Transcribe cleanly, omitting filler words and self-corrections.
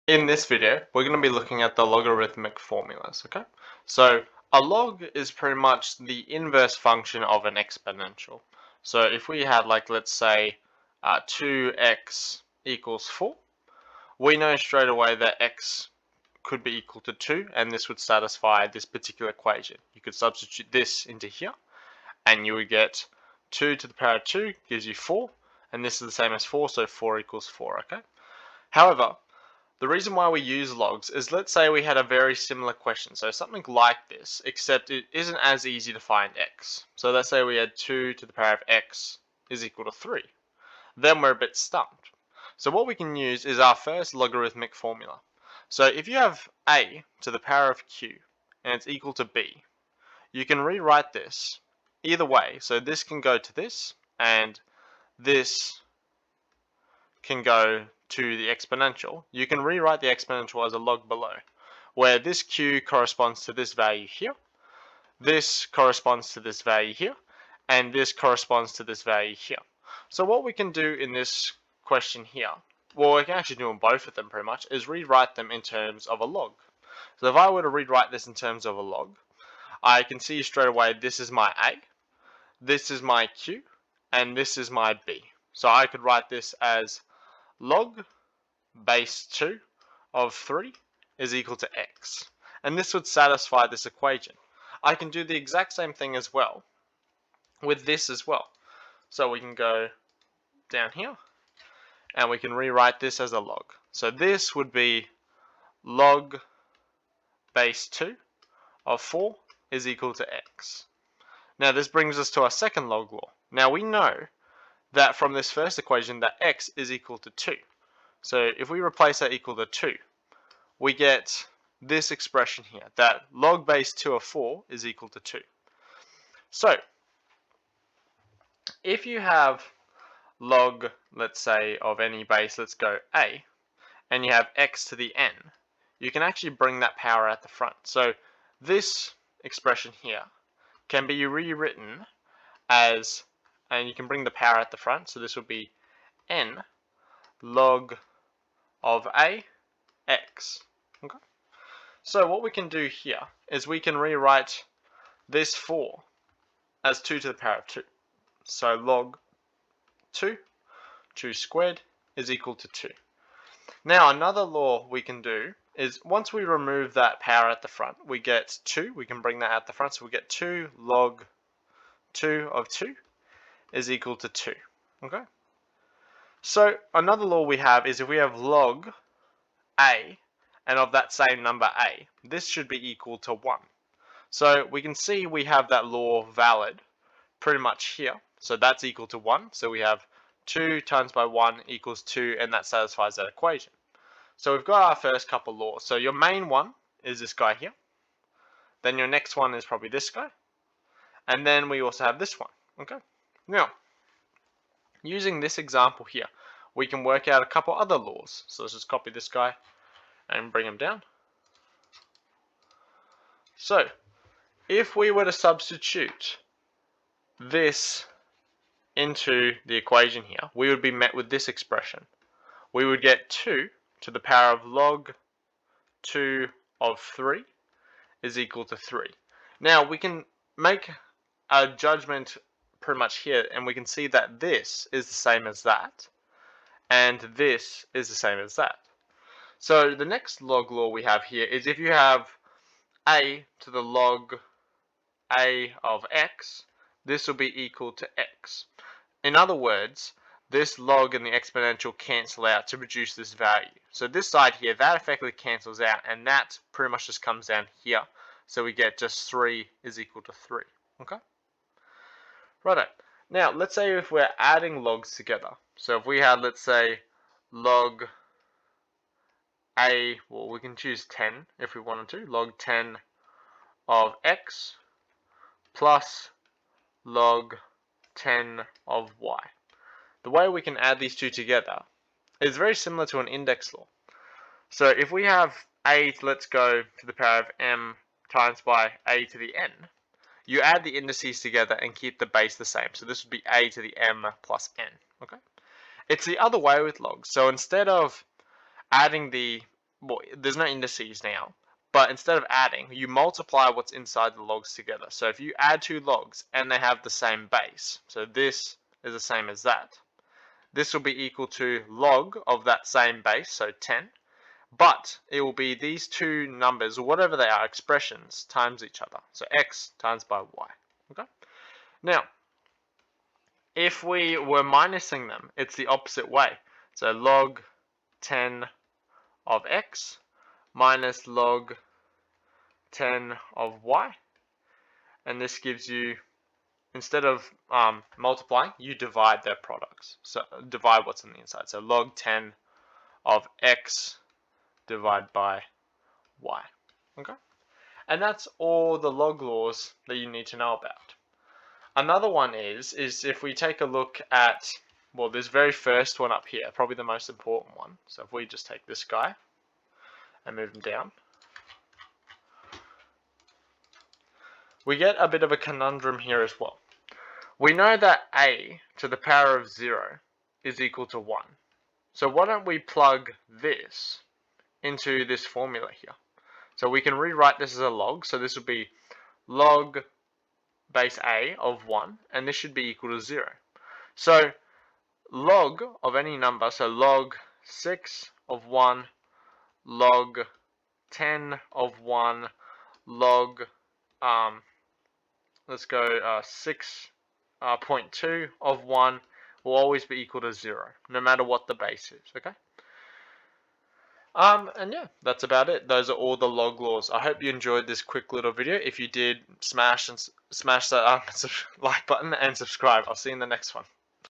In this video, we're going to be looking at the logarithmic formulas, okay? So a log is pretty much the inverse function of an exponential. So if we had, like, let's say 2x equals 4, we know straight away that x could be equal to 2, and this would satisfy this particular equation. You could substitute this into here, and you would get 2 to the power of 2 gives you 4, and this is the same as 4, so 4 equals 4, okay? However, the reason why we use logs is, let's say we had a very similar question, so something like this, except it isn't as easy to find x. So let's say we had 2 to the power of x is equal to 3. Then we're a bit stumped. So what we can use is our first logarithmic formula. So if you have a to the power of q and it's equal to b, you can rewrite this either way. So this can go to this, and this can go to the exponential. You can rewrite the exponential as a log below, where this q corresponds to this value here, this corresponds to this value here, and this corresponds to this value here. So what we can do in this question here, well, we can actually do in both of them pretty much, is rewrite them in terms of a log. So if I were to rewrite this in terms of a log, I can see straight away this is my a, this is my q, and this is my b. So I could write this as log base 2 of 3 is equal to x. And this would satisfy this equation. I can do the exact same thing as well with this as well. So we can go down here and we can rewrite this as a log. So this would be log base 2 of 4 is equal to x. Now this brings us to our second log law. Now we know that from this first equation that x is equal to 2. So if we replace that equal to 2, we get this expression here, that log base 2 of 4 is equal to 2. So if you have log, let's say, of any base, let's go a, and you have x to the n, you can actually bring that power at the front. So this expression here can be rewritten as, and you can bring the power at the front, so this would be n log of a x. Okay. So what we can do here is we can rewrite this 4 as 2 to the power of 2. So log 2 squared is equal to 2. Now another law we can do is, once we remove that power at the front, we get 2. We can bring that at the front, so we get 2 log 2 of 2 is equal to 2. Okay. So another law we have is, if we have log a and of that same number a, this should be equal to 1. So we can see we have that law valid pretty much here. So that's equal to 1. So we have 2 times by 1 equals 2, and that satisfies that equation. So we've got our first couple laws. So your main one is this guy here. Then your next one is probably this guy. And then we also have this one. Okay. Now, using this example here, we can work out a couple other laws. So let's just copy this guy and bring him down. So if we were to substitute this into the equation here, we would be met with this expression. We would get 2 to the power of log 2 of 3 is equal to 3. Now we can make a judgment pretty much here, and we can see that this is the same as that, and this is the same as that. So the next log law we have here is, if you have a to the log a of x, this will be equal to x. In other words, this log and the exponential cancel out to produce this value. So this side here, that effectively cancels out, and that pretty much just comes down here. So we get just 3 is equal to 3. Okay? Righto. Now, let's say if we're adding logs together. So if we had, let's say, log a, well, we can choose 10 if we wanted to, log 10 of x plus log 10 of y. The way we can add these two together is very similar to an index law. So if we have a, let's go to the power of m times by a to the n, you add the indices together and keep the base the same. So this would be a to the m plus n. Okay. It's the other way with logs. So instead of adding the well, there's no indices now, but instead of adding, you multiply what's inside the logs together. So if you add two logs and they have the same base, so this is the same as that, this will be equal to log of that same base, so 10, but it will be these two numbers, or whatever they are, expressions, times each other. So x times by y. Okay. Now, if we were minusing them, it's the opposite way. So log 10 of x minus log 10 of y, and this gives you, instead of multiplying, you divide their products. So divide what's on the inside. So log 10 of x divided by y. Okay, and that's all the log laws that you need to know about. Another one is if we take a look at, well, this very first one up here, probably the most important one. So if we just take this guy and move him down, we get a bit of a conundrum here as well. We know that a to the power of 0 is equal to 1. So why don't we plug this into this formula here? So we can rewrite this as a log. So this would be log base a of 1, and this should be equal to 0. So log of any number, so log 6 of 1, log 10 of 1, log, let's go 6.2 of 1 will always be equal to 0, no matter what the base is, okay? And yeah, that's about it. Those are all the log laws. I hope you enjoyed this quick little video. If you did, smash that like button and subscribe. I'll see you in the next one.